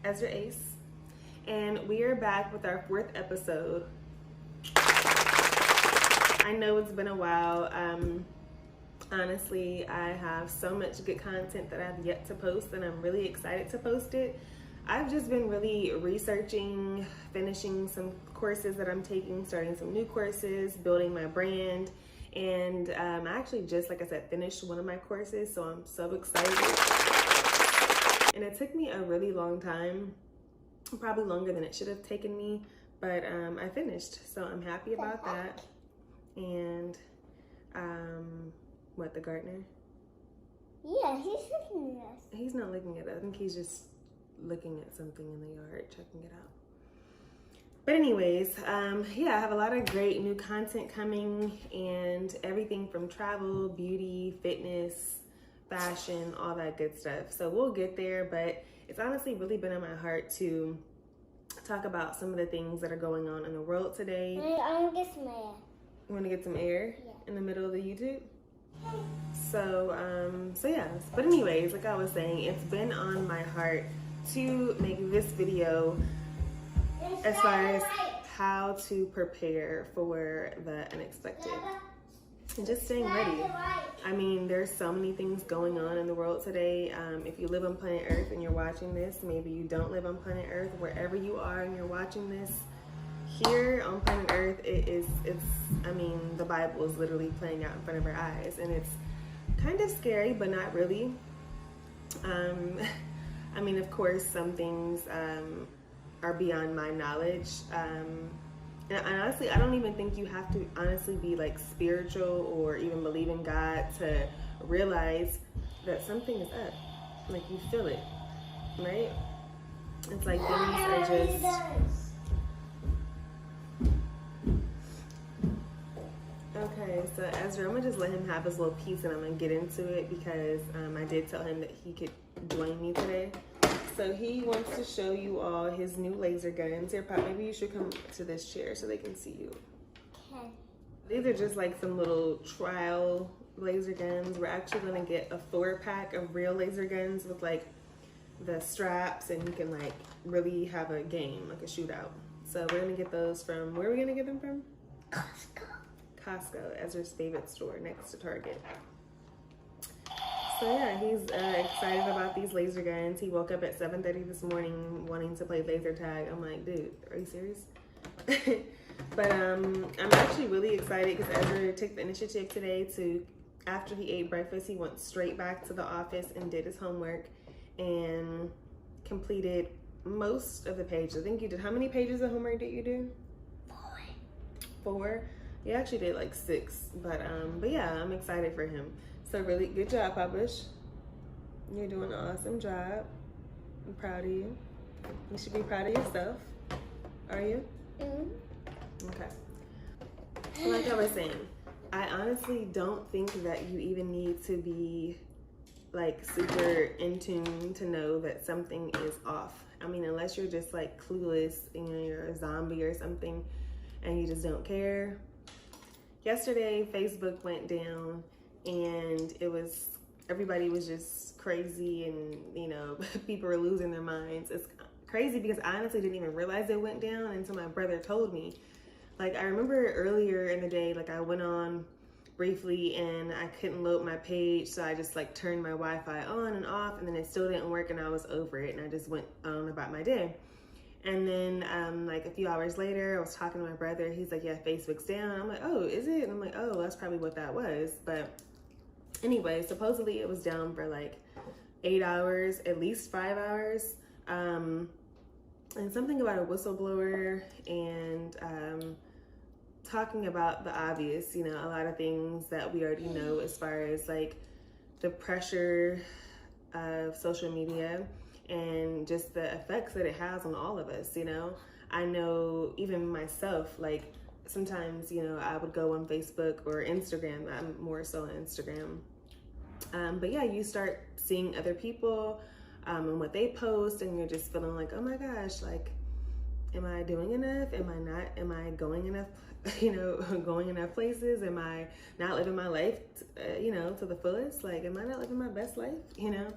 Ezra Ace, and we are back with our 4th episode. I know it's been a while. Honestly, I have so much good content that I've yet to post, and I'm really excited to post it. I've just been really researching, finishing some courses that I'm taking, starting some new courses, building my brand, and I actually just, like I said, finished one of my courses, so I'm so excited. And it took me a really long time, probably longer than it should have taken me, but I finished, so I'm happy about that. And what, the gardener? Yeah, he's looking at us. He's not looking at us. I think he's just looking at something in the yard, checking it out. But anyways, yeah, I have a lot of great new content coming, and everything from travel, beauty, fitness, fashion, all that good stuff. So we'll get there, but it's honestly really been on my heart to talk about some of the things that are going on in the world today. I want to get some air. You want to get some air? Yeah. In the middle of the YouTube? So yeah. But anyways, like I was saying, it's been on my heart to make this video as far as how to prepare for the unexpected. And just staying ready. I mean, there's so many things going on in the world today. If you live on planet Earth and you're watching this, maybe you don't live on planet Earth, wherever you are and you're watching this, here on planet Earth, I mean, the Bible is literally playing out in front of our eyes, and it's kind of scary, but not really. I mean, of course, some things are beyond my knowledge. And honestly, I don't even think you have to honestly be like spiritual or even believe in God to realize that something is up. Like, you feel it, right? It's like things are just... Okay, so Ezra, I'm gonna just let him have his little piece, and I'm gonna get into it because I did tell him that he could join me today. So he wants to show you all his new laser guns. Here, Pop, maybe you should come to this chair so they can see you. Okay. These are just like some little trial laser guns. We're actually gonna get a 4-pack of real laser guns with like the straps, and you can like really have a game, like a shootout. So we're gonna get those from, where are we gonna get them from? Costco, Ezra's favorite store next to Target. So yeah, he's excited about these laser guns. He woke up at 7:30 this morning wanting to play laser tag. I'm like, dude, are you serious? But I'm actually really excited because Ezra took the initiative today to, after he ate breakfast, he went straight back to the office and did his homework and completed most of the pages. I think you did, how many pages of homework did you do? 4? You actually did like 6, but yeah, I'm excited for him. So really good job, Papush. You're doing an awesome job. I'm proud of you. You should be proud of yourself. Are you? Mm-hmm. Okay. So like I was saying, I honestly don't think that you even need to be like super in tune to know that something is off. I mean, unless you're just like clueless and you're a zombie or something and you just don't care. Yesterday, Facebook went down, and everybody was just crazy, and you know, people were losing their minds. It's crazy because I honestly didn't even realize it went down until my brother told me. Like, I remember earlier in the day, like I went on briefly and I couldn't load my page, so I just like turned my Wi-Fi on and off, and then it still didn't work, and I was over it, and I just went on about my day. And then like a few hours later, I was talking to my brother. He's like, yeah, Facebook's down. I'm like, oh, is it? And I'm like, oh, that's probably what that was. But Anyway, supposedly it was down for like 8 hours, at least 5 hours. And something about a whistleblower and talking about the obvious, you know, a lot of things that we already know as far as like the pressure of social media and just the effects that it has on all of us, you know. I know even myself, like sometimes, you know, I would go on Facebook or Instagram. I'm more so on Instagram. But yeah, you start seeing other people and what they post, and you're just feeling like, oh my gosh, like, am I doing enough? Am I not? Am I going enough, you know, going enough places? Am I not living my life, you know, to the fullest? Like, am I not living my best life, you know?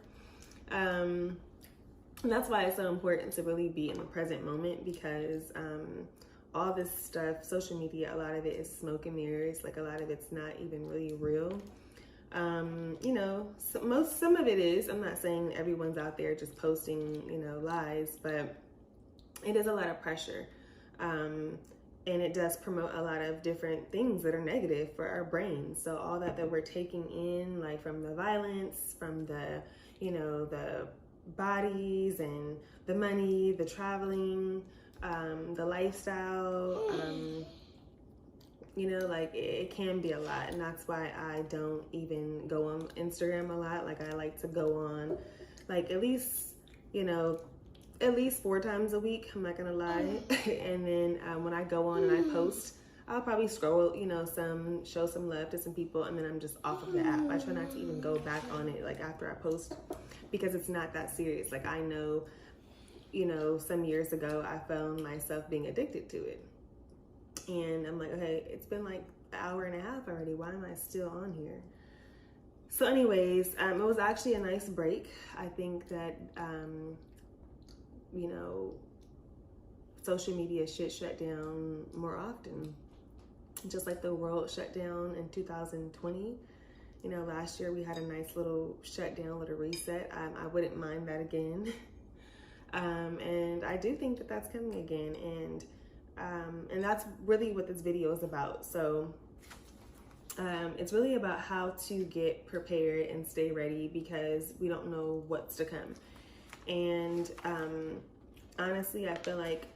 And that's why it's so important to really be in the present moment, because all this stuff, social media, a lot of it is smoke and mirrors. Like, a lot of it's not even really real. You know, some of it is. I'm not saying everyone's out there just posting, you know, lies, but it is a lot of pressure. And it does promote a lot of different things that are negative for our brains. So all that we're taking in, like from the violence, from the, you know, the bodies and the money, the traveling, the lifestyle, you know, like it can be a lot. And that's why I don't even go on Instagram a lot. Like, I like to go on like at least, you know, at least 4 times a week. I'm not gonna lie. And then when I go on and I post, I'll probably scroll, you know, show some love to some people, and then I'm just off of the app. I try not to even go back on it like after I post, because it's not that serious. Like, I know, you know, some years ago I found myself being addicted to it, and I'm like, okay, it's been like an hour and a half already. Why am I still on here? So anyways, it was actually a nice break. I think that you know, social media should shut down more often, just like the world shut down in 2020. You know, last year we had a nice little shutdown, little reset. I wouldn't mind that again. And I do think that that's coming again. And that's really what this video is about. So it's really about how to get prepared and stay ready, because we don't know what's to come. And honestly, I feel like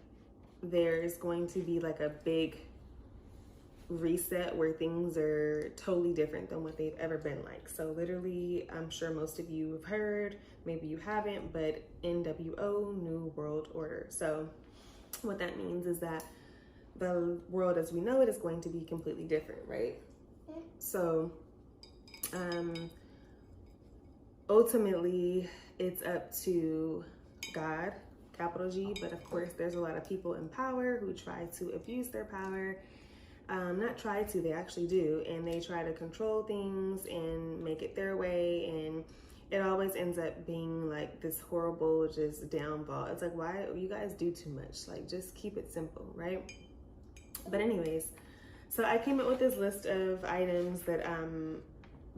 there's going to be like a big reset where things are totally different than what they've ever been like. So literally, I'm sure most of you have heard, maybe you haven't, but NWO, New World Order. So what that means is that the world as we know it is going to be completely different, right? So ultimately, it's up to God, capital G, but of course there's a lot of people in power who try to abuse their power. Not try to, they actually do, and they try to control things and make it their way, and it always ends up being like this horrible just downfall. It's like, why you guys do too much? Like, just keep it simple, right? But anyways, so I came up with this list of items that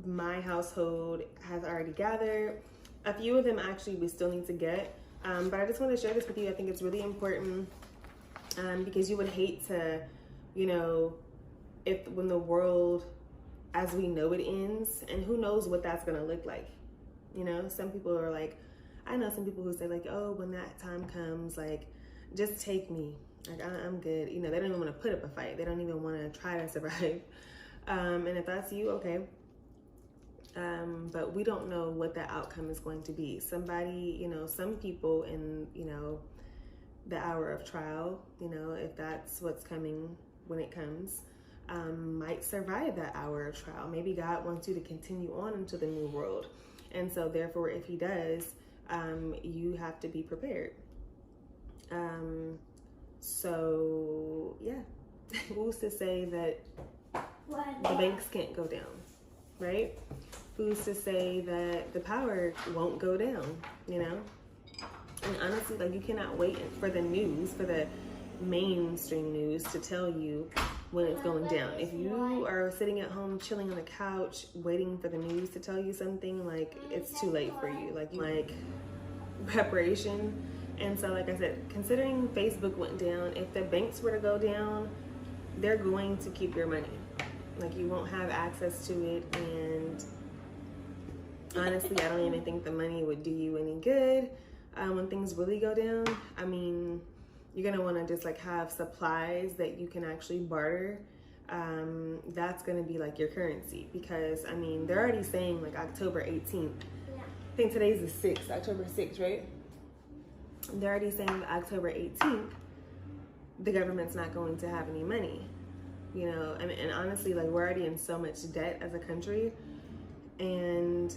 my household has already gathered. A few of them actually we still need to get, but I just want to share this with you. I think it's really important because you would hate to, you know, when the world as we know it ends, and who knows what that's gonna look like. You know, some people are like, I know some people who say like, oh, when that time comes, like, just take me, like I'm good. You know, they don't even want to put up a fight. They don't even want to try to survive. And if that's you, okay. But we don't know what the outcome is going to be. Somebody, you know, some people in, you know, the hour of trial, you know, if that's what's coming when it comes, might survive that hour of trial. Maybe God wants you to continue on into the new world. And so therefore, if he does, you have to be prepared. So yeah, who's to say that the banks can't go down, right? Who's to say that the power won't go down, you know? And honestly, like, you cannot wait for the news, for the mainstream news to tell you when it's going down. If you are sitting at home chilling on the couch waiting for the news to tell you something, like, it's too late for you. Like preparation. And so, like I said, considering Facebook went down, if the banks were to go down, they're going to keep your money. Like, you won't have access to it, and honestly, I don't even think the money would do you any good when things really go down. I mean, you're gonna want to just like have supplies that you can actually barter. That's gonna be like your currency, because I mean, they're already saying like October 18th. Yeah. I think today's the 6th, October 6th, right? They're already saying that October 18th, the government's not going to have any money. You know, and honestly, like, we're already in so much debt as a country, and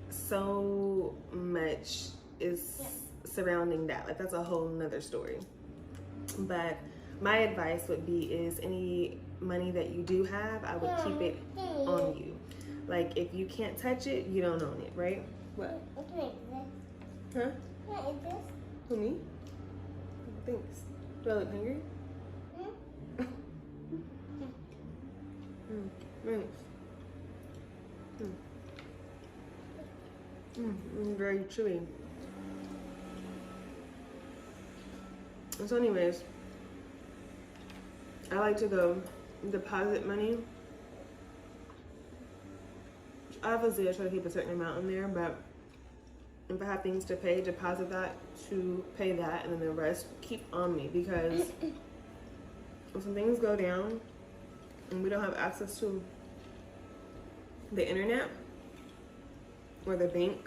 so much is surrounding that. Like, that's a whole nother story. But my advice would be is any money that you do have, I would keep it on you. Like, if you can't touch it, you don't own it, right? What? Huh? Who, me? Thanks. Do I look hungry? Thanks. Very chewy. So anyways, I like to go deposit money. Obviously, I try to keep a certain amount in there, but if I have things to pay, deposit that to pay that, and then the rest keep on me, because if some things go down and we don't have access to the internet or the bank,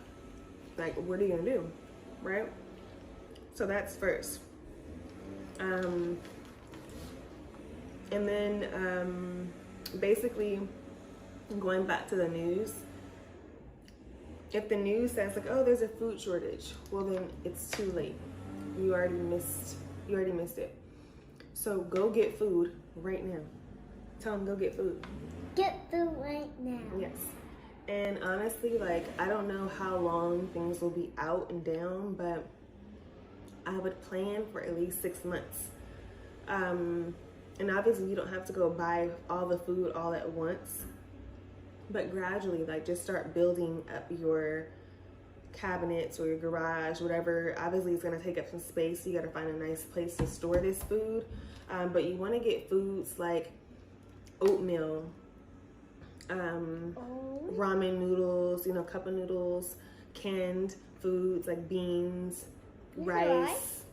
like, what are you gonna do, right? So that's first. And then basically going back to the news, if the news says like, oh, there's a food shortage, well then it's too late. You already missed it. So go get food right now. Tell them go get food. Get food right now. Yes. And honestly, like, I don't know how long things will be out and down, but I would plan for at least 6 months. And obviously you don't have to go buy all the food all at once, but gradually, like, just start building up your cabinets or your garage, whatever. Obviously it's gonna take up some space, so you gotta find a nice place to store this food. But you wanna get foods like oatmeal, ramen noodles, you know, cup of noodles, canned foods like beans, rice,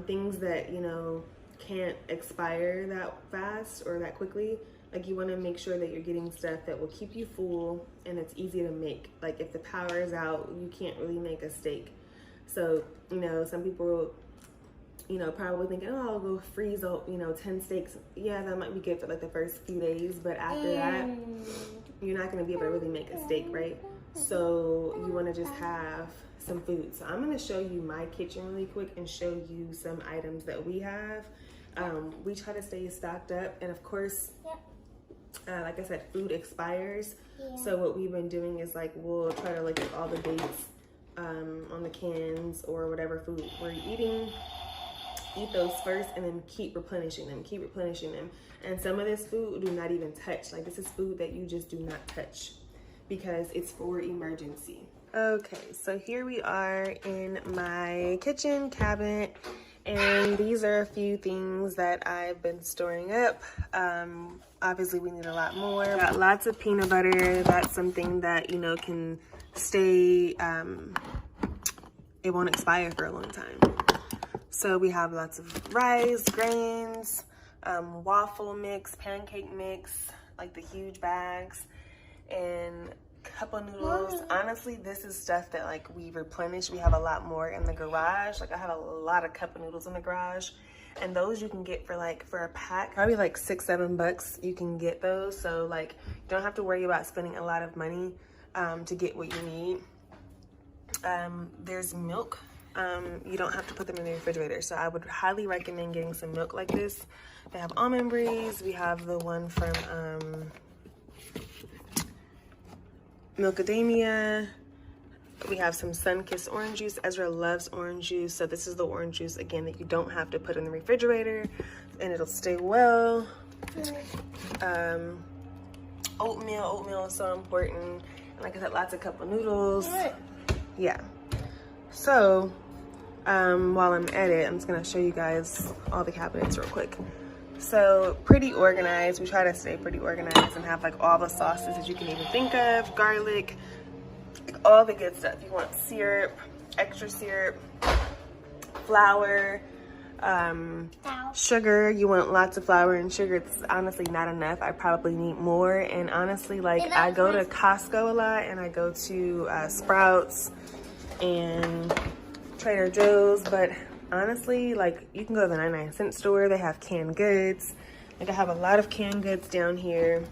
things that, you know, can't expire that fast or that quickly. Like, you want to make sure that you're getting stuff that will keep you full and it's easy to make. Like, if the power is out, you can't really make a steak. So, you know, some people, you know, probably thinking, oh, I'll go freeze, you know, 10 steaks. Yeah, that might be good for like the first few days, but after that, you're not going to be able to really make a steak, right? So you want to just have some food. So I'm going to show you my kitchen really quick and show you some items that we have. We try to stay stocked up, and of course, like I said, food expires. So what we've been doing is, like, we'll try to look at all the dates on the cans or whatever food we're eating, eat those first, and then keep replenishing them. And some of this food do not even touch. Like, this is food that you just do not touch because it's for emergency. Okay, so here we are in my kitchen cabinet, and these are a few things that I've been storing up. Obviously we need a lot more. Got lots of peanut butter. That's something that, you know, can stay, it won't expire for a long time. So we have lots of rice, grains, waffle mix, pancake mix, like the huge bags, and cup of noodles. Honestly, this is stuff that, like, we replenish. We have a lot more in the garage. Like, I have a lot of cup of noodles in the garage, and those you can get for, like, for a pack, probably like $6-7 you can get those. So, like, you don't have to worry about spending a lot of money to get what you need. There's milk. You don't have to put them in the refrigerator, so I would highly recommend getting some milk like this. They have Almond Breeze. We have the one from Milkadamia. We have some Sunkissed orange juice. Ezra loves orange juice, so this is the orange juice, again, that you don't have to put in the refrigerator, and it'll stay well. Oatmeal is so important. And like I said, lots of cup of noodles. Yeah. So while I'm at it, I'm just gonna show you guys all the cabinets real quick. So pretty organized. We try to stay pretty organized and have like all the sauces that you can even think of, garlic, all the good stuff. You want syrup, extra syrup, flour, sugar. You want lots of flour and sugar. It's honestly not enough. I probably need more. And honestly, like I go to Costco a lot, and I go to Sprouts and Trader Joe's, but honestly, like you can go to the 99-cent store. They have canned goods. Like I have a lot of canned goods down here.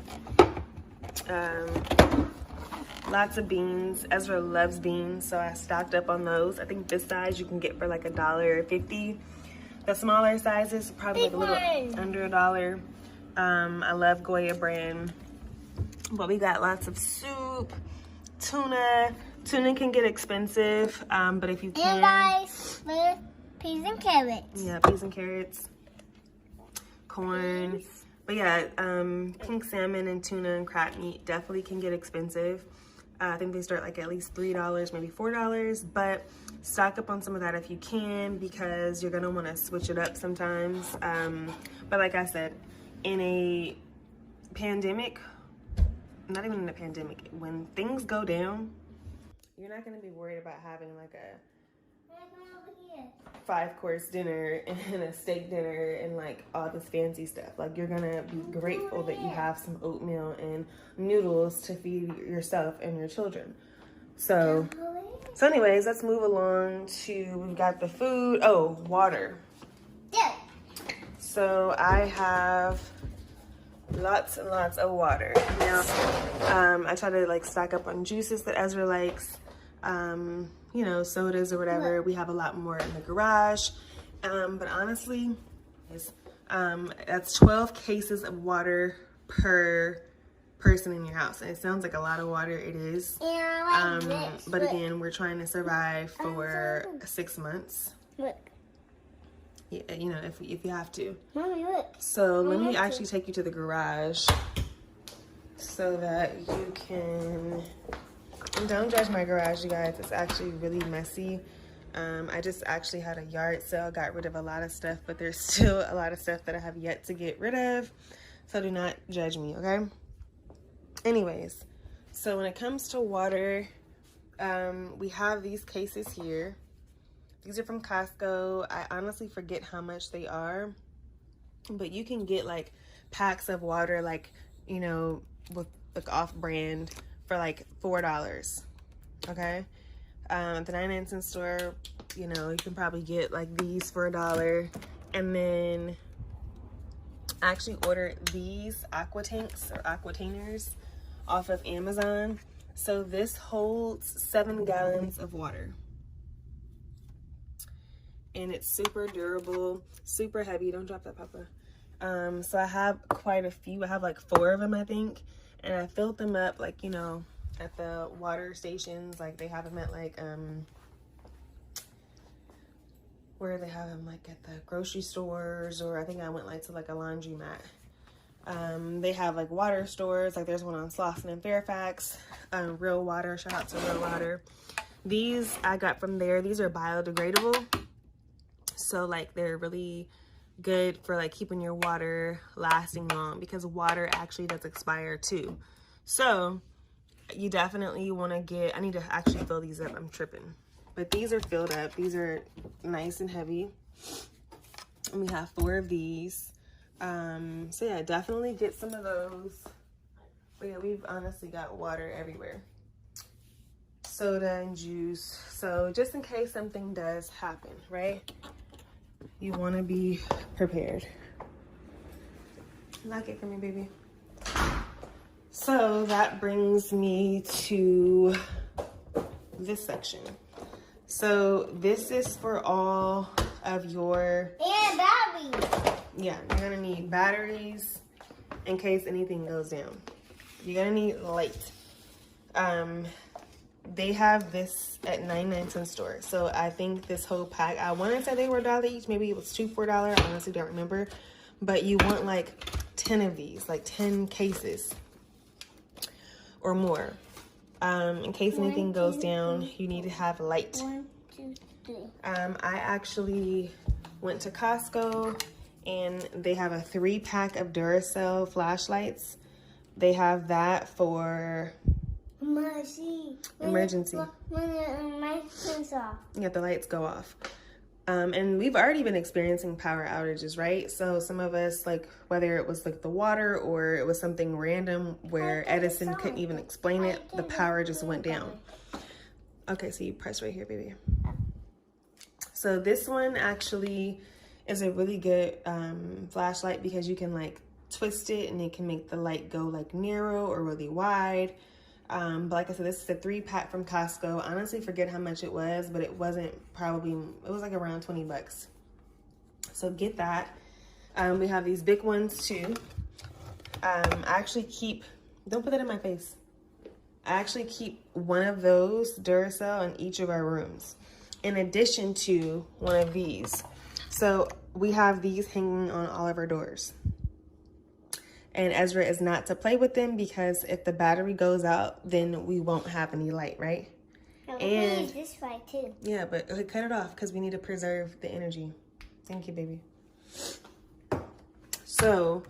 Lots of beans. Ezra loves beans, so I stocked up on those. I think this size you can get for like $1.50. The smaller sizes probably like a little under $1. I love Goya brand, but we got lots of soup, tuna. Tuna can get expensive, but if you can, guys, with peas and carrots. Yeah, peas and carrots, corn. But yeah, pink salmon and tuna and crab meat definitely can get expensive. I think they start like at least $3, maybe $4, but stock up on some of that if you can, because you're gonna wanna switch it up sometimes. But like I said, in a pandemic, not even in a pandemic, when things go down, you're not gonna be worried about having like a 5-course dinner and a steak dinner and like all this fancy stuff. Like you're gonna be grateful that you have some oatmeal and noodles to feed yourself and your children. So anyways, let's move along to, we've got the food. Oh, water. Yeah. So I have lots and lots of water. Now, I try to like stock up on juices that Ezra likes. You know, sodas or whatever. We have a lot more in the garage. But honestly, that's 12 cases of water per person in your house. And it sounds like a lot of water. It is. But again, we're trying to survive for 6 months. Look. Yeah, you know, if you have to. Mommy, look. So let me actually take you to the garage so that you can... And don't judge my garage, you guys. It's actually really messy. I just actually had a yard sale, got rid of a lot of stuff, but there's still a lot of stuff that I have yet to get rid of. So do not judge me, okay? Anyways, so when it comes to water, we have these cases here. These are from Costco. I honestly forget how much they are, but you can get like packs of water, like, you know, with like off-brand for like $4, okay? At the 99-cent store, you know, you can probably get like these for $1. And then I actually ordered these aqua tanks or aquatainers off of Amazon. So this holds 7 gallons of water. And it's super durable, super heavy. Don't drop that, Papa. So I have quite a few. I have like 4 of them, I think. And I filled them up, like, you know, at the water stations. Like, they have them at, like, where they have them, like, at the grocery stores. Or I think I went, like, to, like, a laundromat. They have, like, water stores. Like, there's one on Slauson and Fairfax. Real Water. Shout out to Real Water. These I got from there. These are biodegradable. So, like, they're really good for like keeping your water lasting long, because water actually does expire too. So you definitely want to get, I need to actually fill these up, I'm tripping, but these are filled up. These are nice and heavy, and we have 4 of these. So yeah, definitely get some of those. But yeah, we've honestly got water everywhere, soda and juice. So just in case something does happen, right? You want to be prepared. Lock it for me, baby. So that brings me to this section. So this is for all of your... And batteries. Yeah, you're going to need batteries in case anything goes down. You're going to need light. They have this at 99-cent store. So I think this whole pack, I want to say they were $1 each. Maybe it was $2 for $1. I honestly don't remember. But you want like 10 of these, like 10 cases or more. In case anything goes down, you need to have light. 1, 2, 3. I actually went to Costco And they have a 3-pack of Duracell flashlights. They have that for emergency. When the lights goes off. Yeah, the lights go off. And we've already been experiencing power outages, right? So some of us, like, whether it was like the water or it was something random where Edison couldn't even explain it, the power just went down. Okay, so you press right here, baby. So this one actually is a really good flashlight because you can like twist it and it can make the light go like narrow or really wide. But like I said, this is a 3-pack from Costco. Honestly, forget how much it was, but it wasn't probably, it was like around 20 bucks. So get that. We have these big ones too. I actually keep, don't put that in my face. I actually keep one of those Duracell in each of our rooms, in addition to one of these. So we have these hanging on all of our doors. And Ezra is not to play with them because if the battery goes out, then we won't have any light, right? No, and use this light too. Yeah, but cut it off because we need to preserve the energy. Thank you, baby. So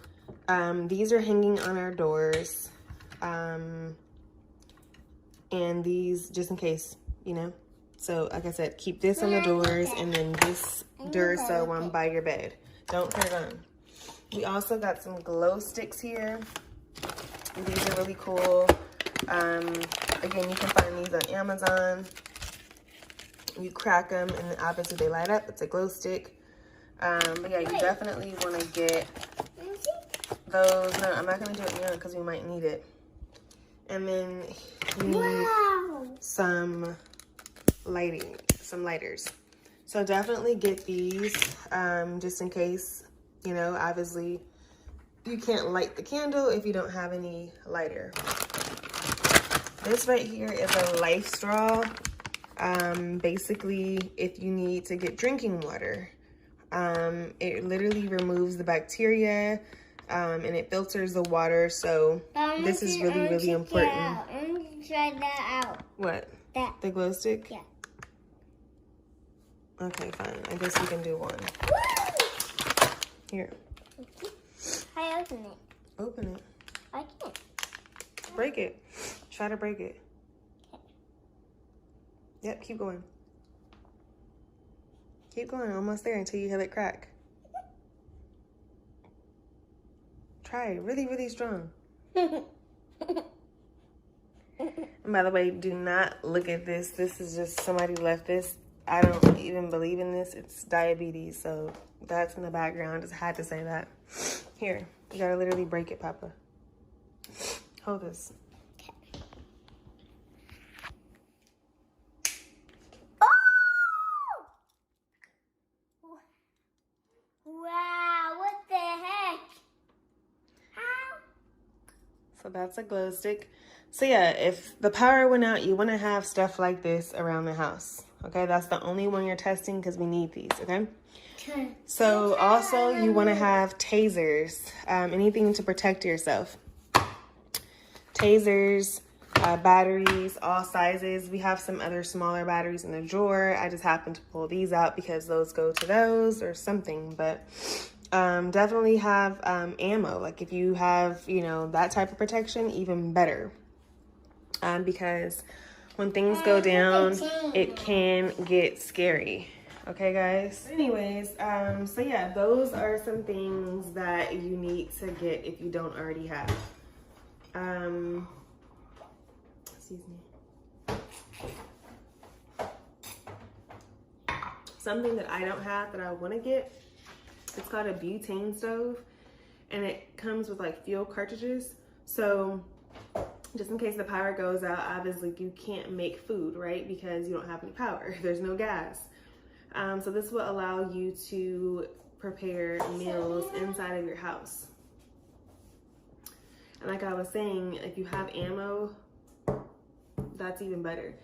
these are hanging on our doors. And these, just in case, you know. So like I said, keep this on the doors and then this Duracell one by your bed. Don't turn it on. We also got some glow sticks here. These are really cool. Again, you can find these on Amazon. You crack them and then obviously they light up. It's a glow stick. But yeah, you definitely want to get those. No, I'm not going to do it now because we might need it. And then you need some lighting, some lighters. So definitely get these just in case. You know, obviously, you can't light the candle if you don't have any lighter. This right here is a life straw. Basically, if you need to get drinking water, it literally removes the bacteria and it filters the water. So this is really, really important. I'm going to try that out. What? That. The glow stick? Yeah. Okay, fine. I guess you can do one. Here. I open it. Open it. I can't. Break it. Try to break it. Okay. Yep, keep going. Keep going, almost there until you hear it crack. Try it, really, really strong. And by the way, do not look at this. This is just somebody left this. I don't even believe in this. It's diabetes, so that's in the background. Just had to say that. Here, you gotta literally break it, Papa. Hold this. Okay. Oh! Wow, what the heck? How? So that's a glow stick. So yeah, if the power went out, you want to have stuff like this around the house. Okay, that's the only one you're testing because we need these, okay? So also you want to have tasers, anything to protect yourself. Tasers, batteries, all sizes. We have some other smaller batteries in the drawer. I just happened to pull these out because those go to those or something, but definitely have ammo. Like if you have, you know, that type of protection, even better. Because when things go down, it can get scary. Okay, guys? Anyways, so yeah, those are some things that you need to get if you don't already have. Excuse me. Something that I don't have that I want to get, it's called a butane stove, and it comes with like fuel cartridges. So just in case the power goes out, obviously you can't make food, right? Because you don't have any power. There's no gas. So this will allow you to prepare meals inside of your house. And like I was saying, if you have ammo, that's even better.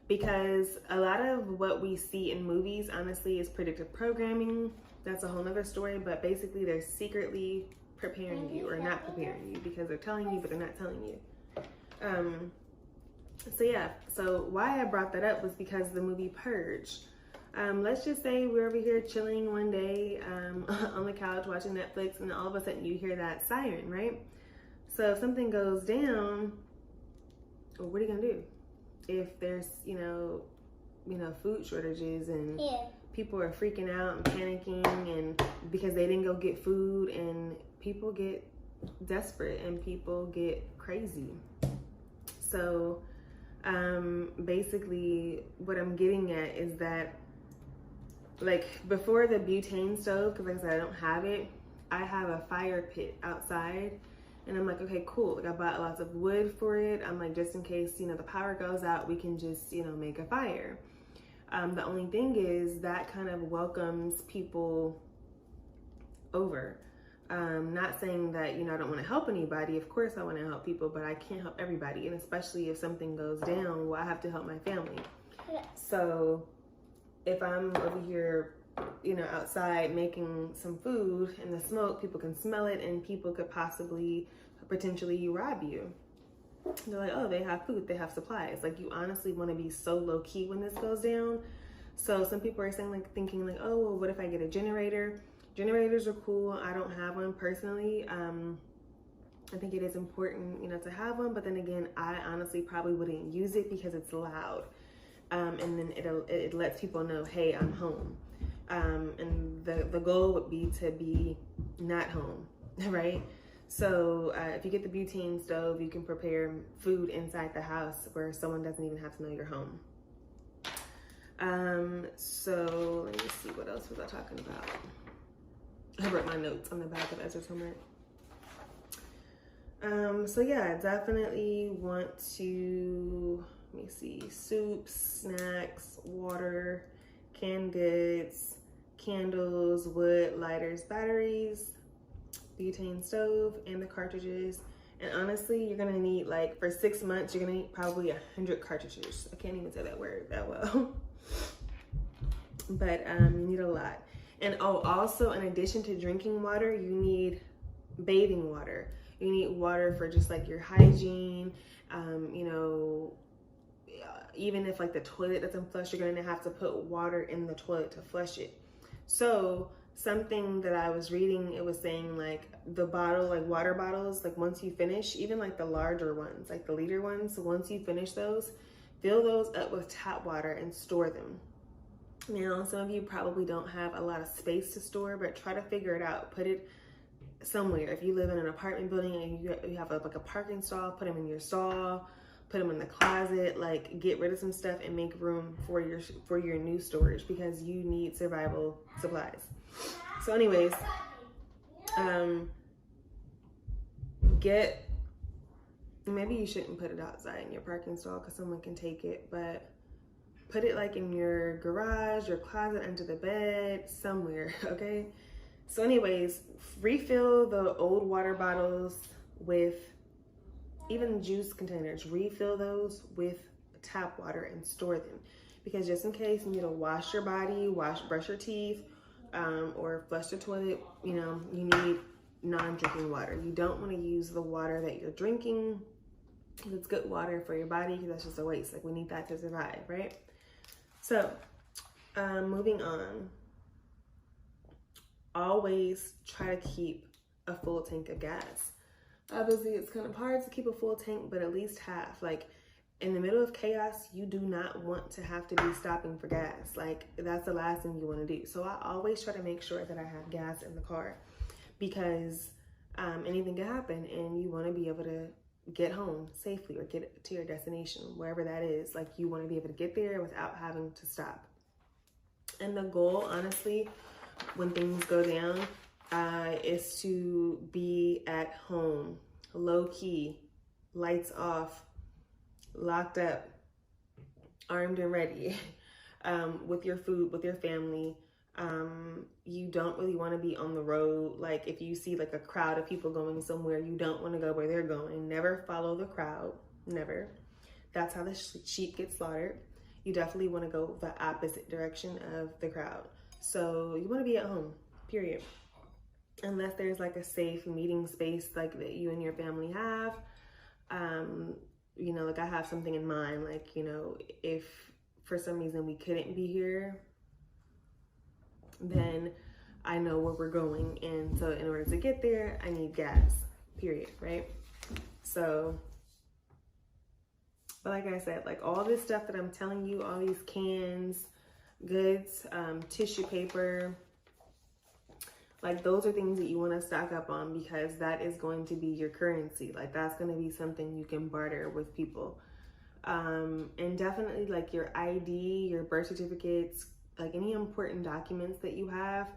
Because a lot of what we see in movies, honestly, is predictive programming. That's a whole nother story, but basically they're secretly preparing you or not preparing you because they're telling you, but they're not telling you. So yeah, so why I brought that up was because the movie Purge. Let's just say we're over here chilling one day on the couch watching Netflix, and all of a sudden you hear that siren, right? So if something goes down, what are you gonna do? If there's, food shortages and people are freaking out and panicking, and because they didn't go get food, and people get desperate and people get crazy. So basically what I'm getting at is that, like, before the butane stove, because like I said, I don't have it, I have a fire pit outside, and I'm like, okay, cool. Like, I bought lots of wood for it. I'm like, just in case, the power goes out, we can just, make a fire. The only thing is that kind of welcomes people over. Not saying that, I don't want to help anybody. Of course I want to help people, but I can't help everybody. And especially if something goes down, well, I have to help my family. So if I'm over here, outside making some food, and the smoke, people can smell it, and people could potentially rob you. They're like, oh, they have food, they have supplies. Like, you honestly want to be so low key when this goes down. So some people are saying, thinking, oh, well, what if I get a generator? Generators are cool. I don't have one personally. I think it is important, to have one, but then again, I honestly probably wouldn't use it because it's loud. And then it lets people know, hey, I'm home. And the goal would be to be not home, right? So if you get the butane stove, you can prepare food inside the house where someone doesn't even have to know you're home. So let me see, what else was I talking about? I wrote my notes on the back of Ezra's homework. So yeah, definitely want to, let me see, soups, snacks, water, canned goods, candles, wood, lighters, batteries, butane stove, and the cartridges. And honestly, you're gonna need, like, for 6 months, you're gonna need probably 100 cartridges. I can't even say that word that well. But you need a lot. And also, in addition to drinking water, you need bathing water. You need water for just like your hygiene. Even if like the toilet doesn't flush, you're gonna have to put water in the toilet to flush it. So something that I was reading, it was saying like the bottle, like water bottles, like once you finish, even like the larger ones, like the liter ones, so once you finish those, fill those up with tap water and store them. Now, some of you probably don't have a lot of space to store, but try to figure it out. Put it somewhere. If you live in an apartment building and you have like a parking stall, put them in your stall, put them in the closet, like get rid of some stuff and make room for your new storage, because you need survival supplies. So anyways, maybe you shouldn't put it outside in your parking stall because someone can take it, but put it like in your garage, your closet, under the bed, somewhere, okay? So anyways, refill the old water bottles with, even juice containers, refill those with tap water and store them. Because just in case you need to wash your body, brush your teeth, or flush the toilet, you need non-drinking water. You don't want to use the water that you're drinking, because it's good water for your body, because that's just a waste. Like, we need that to survive, right? So, moving on. Always try to keep a full tank of gas. Obviously, it's kind of hard to keep a full tank, but at least half. Like, in the middle of chaos, you do not want to have to be stopping for gas. Like, that's the last thing you want to do. So I always try to make sure that I have gas in the car, because anything can happen, and you want to be able to get home safely or get to your destination, wherever that is. Like, you want to be able to get there without having to stop. And the goal, honestly, when things go down, is to be at home, low key, lights off, locked up, armed and ready, with your food, with your family. You don't really want to be on the road. Like, if you see like a crowd of people going somewhere, you don't want to go where they're going. Never follow the crowd, never. That's how the sheep get slaughtered. You definitely want to go the opposite direction of the crowd. So you want to be at home, period. Unless there's like a safe meeting space like that you and your family have. Like I have something in mind, like, if for some reason we couldn't be here, then I know where we're going. And so in order to get there, I need gas, period, right? So, but like I said, like all this stuff that I'm telling you, all these cans, goods, tissue paper, like those are things that you want to stock up on, because that is going to be your currency. Like that's going to be something you can barter with people. And definitely like your ID, your birth certificates, like any important documents that you have,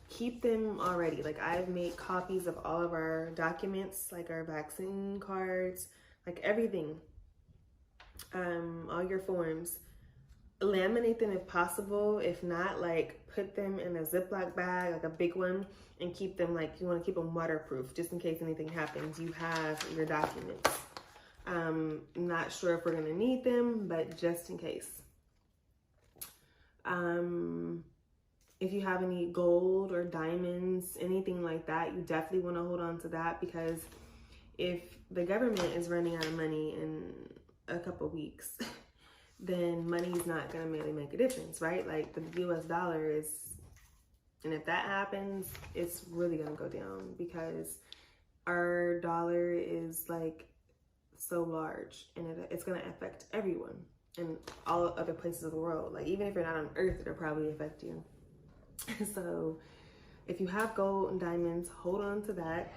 keep them already. Like I've made copies of all of our documents, like our vaccine cards, like everything, all your forms. Laminate them if possible. If not, like put them in a Ziploc bag, like a big one, and keep them, like you want to keep them waterproof just in case anything happens. You have your documents. Not sure if we're going to need them, but just in case. If you have any gold or diamonds, anything like that, you definitely want to hold on to that, because if the government is running out of money in a couple weeks, then money's not going to really make a difference, right? Like the US dollar is, and if that happens, it's really going to go down, because our dollar is like so large, and it's going to affect everyone in all other places of the world. Like even if you're not on Earth, it'll probably affect you. So if you have gold and diamonds, hold on to that.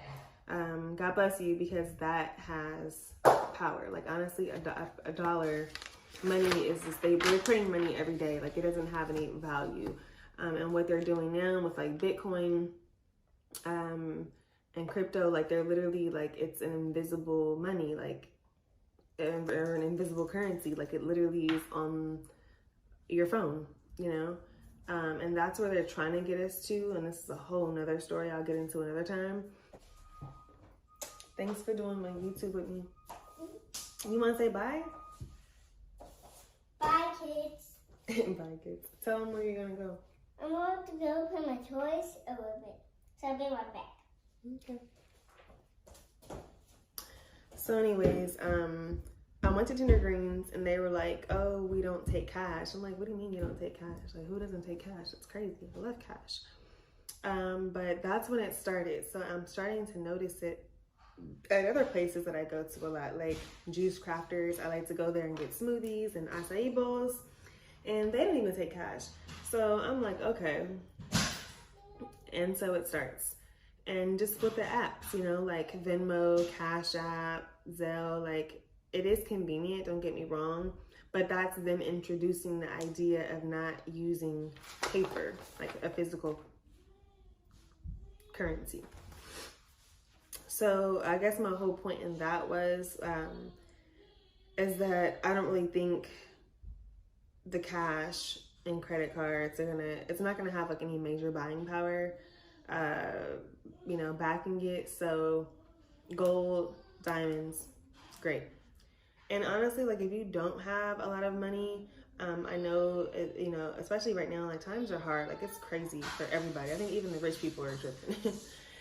God bless you, because that has power. Like honestly, a dollar, money is just, they're printing money every day. Like it doesn't have any value. And what they're doing now with like Bitcoin and crypto, like they're literally like, it's an invisible money, like or an invisible currency. Like it literally is on your phone, you know? And that's where they're trying to get us to. And this is a whole nother story I'll get into another time. Thanks for doing my YouTube with me. You want to say bye? Bye, kids. Bye, kids. Tell them where you're going to go. I'm going to go put my toys a little bit. So I'll be right back. Okay. So anyways, I went to Tender Greens and they were like, oh, we don't take cash. I'm like, what do you mean you don't take cash? Like, who doesn't take cash? It's crazy. I love cash. But that's when it started. So I'm starting to notice it at other places that I go to a lot, like Juice Crafters. I like to go there and get smoothies and acai bowls, and they don't even take cash. So I'm like, okay. And so it starts. And just with the apps, you know, like Venmo, Cash App, Zelle, like it is convenient, don't get me wrong, but that's them introducing the idea of not using paper, like a physical currency. So I guess my whole point in that was, is that I don't really think the cash and credit cards are it's not gonna have like any major buying power, you know, backing it. So gold, diamonds, great. And honestly, like if you don't have a lot of money, I know, you know, especially right now, like times are hard. Like it's crazy for everybody. I think even the rich people are tripping.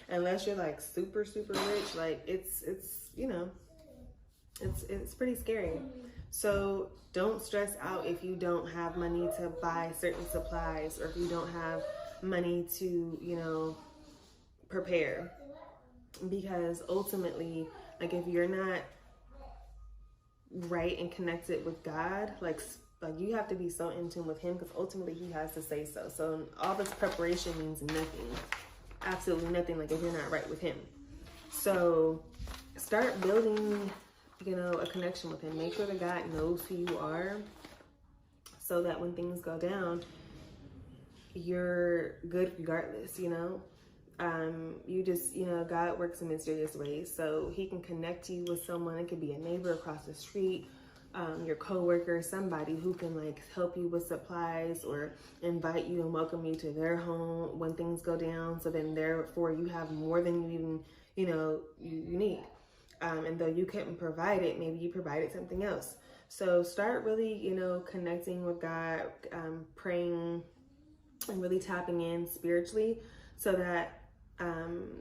Unless you're like super, super rich, like it's, you know, it's pretty scary. So don't stress out if you don't have money to buy certain supplies, or if you don't have money to, you know, prepare. Because ultimately, like if you're not right and connected with God, like you have to be so in tune with him, because ultimately he has to say so. So all this preparation means nothing. Absolutely nothing, like if you're not right with him. So start building, you know, a connection with him. Make sure that God knows who you are, so that when things go down, you're good regardless, you know. You just, you know, God works in mysterious ways. So he can connect you with someone. It could be a neighbor across the street, your coworker, somebody who can like help you with supplies, or invite you and welcome you to their home when things go down. So then therefore you have more than you even, you know, you need. And though you couldn't provide it, maybe you provided something else. So start really, you know, connecting with God, praying, and really tapping in spiritually, so that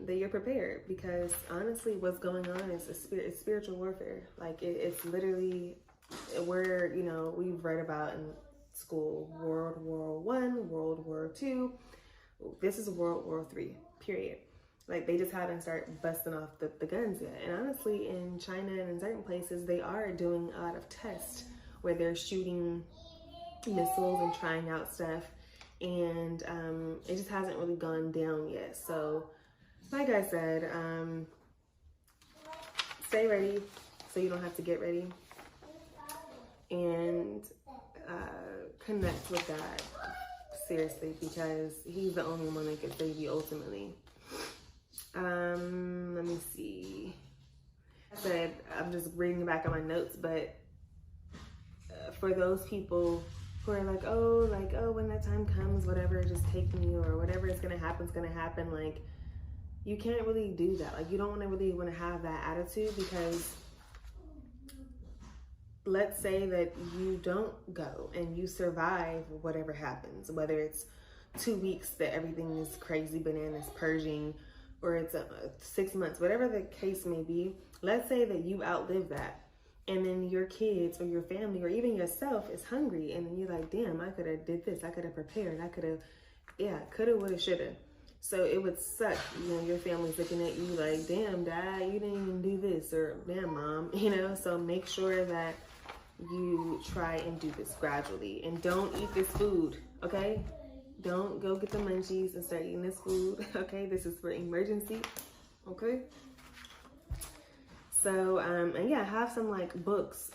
that you're prepared. Because honestly, what's going on is it's spiritual warfare. Like it's literally where, you know, we've read about in school, World War I, World War II, This is World War III, period. Like, they just haven't started busting off the guns yet. And honestly, in China and in certain places, they are doing a lot of tests where they're shooting missiles and trying out stuff. And it just hasn't really gone down yet. So, like I said, stay ready so you don't have to get ready. And connect with God, seriously, because he's the only one that can save you ultimately. Let me see. I said, I'm just reading back on my notes, but for those people who are like, oh, when that time comes, whatever, just take me, or whatever is gonna happen is gonna happen. Like, you can't really do that. Like, you don't really want to have that attitude, because let's say that you don't go and you survive whatever happens, whether it's 2 weeks that everything is crazy bananas purging, or it's 6 months, whatever the case may be. Let's say that you outlive that, and then your kids or your family or even yourself is hungry, and then you're like, damn, I could have did this, I could have prepared, I could have, coulda, woulda, shoulda. So it would suck, your family's looking at you like, damn, Dad, you didn't even do this, or damn, Mom, So make sure that you try and do this gradually, and don't eat this food, okay? Don't go get the munchies and start eating this food, okay? This is for emergency, okay? So, and yeah, have some like books,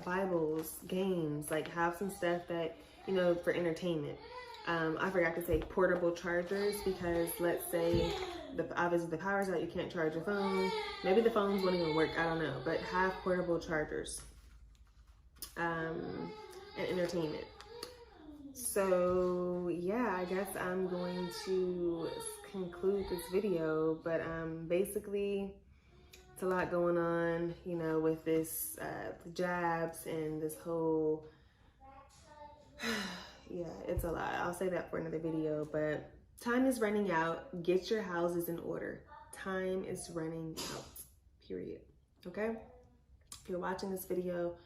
Bibles, games, like have some stuff that, for entertainment. I forgot to say portable chargers, because let's say obviously the power's out, you can't charge your phone. Maybe the phones won't even work, I don't know, but have portable chargers. And entertainment. So yeah, I guess I'm going to conclude this video, but basically it's a lot going on, with this jabs and this whole yeah, it's a lot. I'll say that for another video, but time is running out. Get your houses in order. Time is running out, period. Okay? If you're watching this video,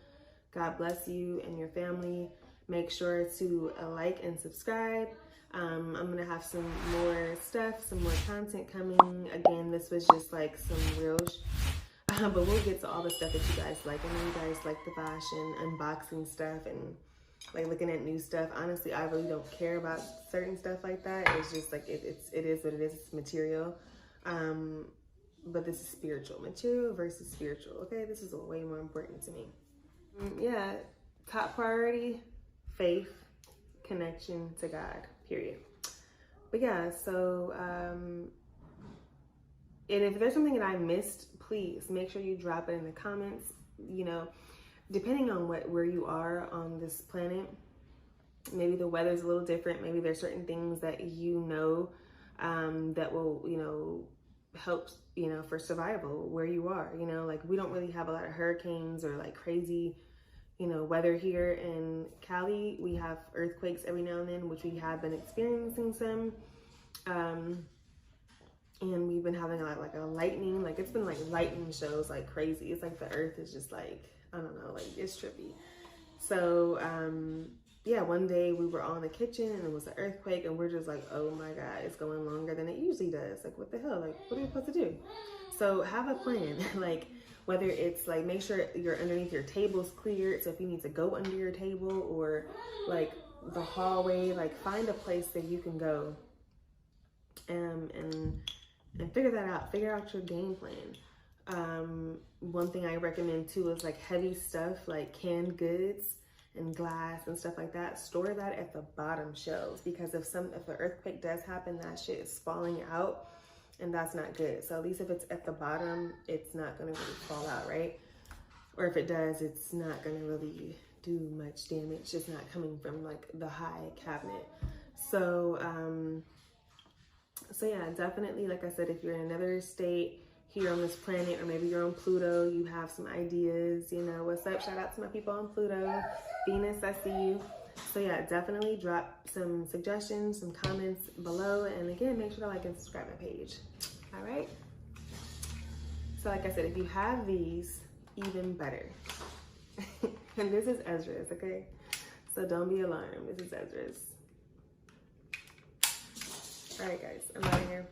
God bless you and your family. Make sure to like and subscribe. I'm going to have some more stuff, some more content coming. Again, this was just like some real, but we'll get to all the stuff that you guys like. I know you guys like the fashion, unboxing stuff, and like looking at new stuff. Honestly, I really don't care about certain stuff like that. It's just like, it is what it is. It's material. But this is spiritual. Material versus spiritual. Okay, this is way more important to me. Yeah, top priority, faith, connection to God, period. But yeah, so and if there's something that I missed, please make sure you drop it in the comments. Depending on where you are on this planet, maybe the weather's a little different. Maybe there's certain things that that will help for survival where you are. Like, we don't really have a lot of hurricanes or like crazy weather here in Cali. We have earthquakes every now and then, which we have been experiencing some. And we've been having like a lightning, like it's been like lightning shows like crazy. It's like the earth is just like, I don't know, like it's trippy. So, yeah, one day we were all in the kitchen and it was an earthquake, and we're just like, oh my God, it's going longer than it usually does. Like, what the hell? Like, what are we supposed to do? So have a plan. Like, whether it's like, make sure you're underneath your table's cleared. So if you need to go under your table, or like the hallway, like find a place that you can go and figure that out. Figure out your game plan. One thing I recommend too is like heavy stuff like canned goods and glass and stuff like that. Store that at the bottom shelves, because if an earthquake does happen, that shit is falling out, and that's not good. So at least if it's at the bottom, it's not gonna really fall out, right? Or if it does, it's not gonna really do much damage. It's not coming from like the high cabinet. So so yeah, definitely, like I said, if you're in another state here on this planet, or maybe you're on Pluto, you have some ideas, what's up? Shout out to my people on Pluto. Venus, I see you. So yeah, definitely drop some suggestions, some comments below. And again, make sure to like and subscribe my page. All right. So like I said, if you have these, even better. And this is Ezra's, okay? So don't be alarmed. This is Ezra's. Alright guys, I'm out of here.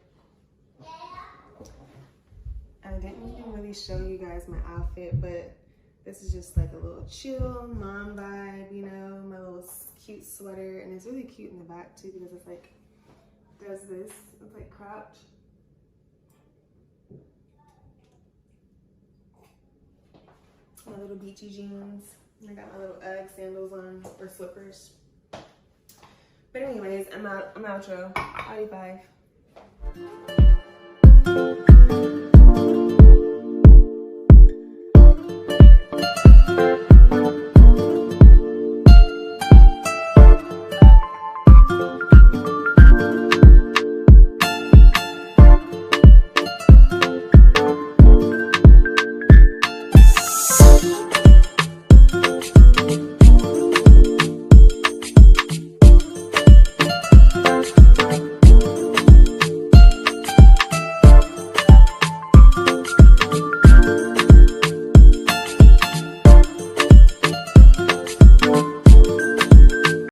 I didn't even really show you guys my outfit, but this is just like a little chill mom vibe, you know, my little cute sweater. And it's really cute in the back too because it's like, does this, it's like cropped. My little beachy jeans. And I got my little Ugg sandals on, or slippers. But anyways, I'm out, y'all. 45.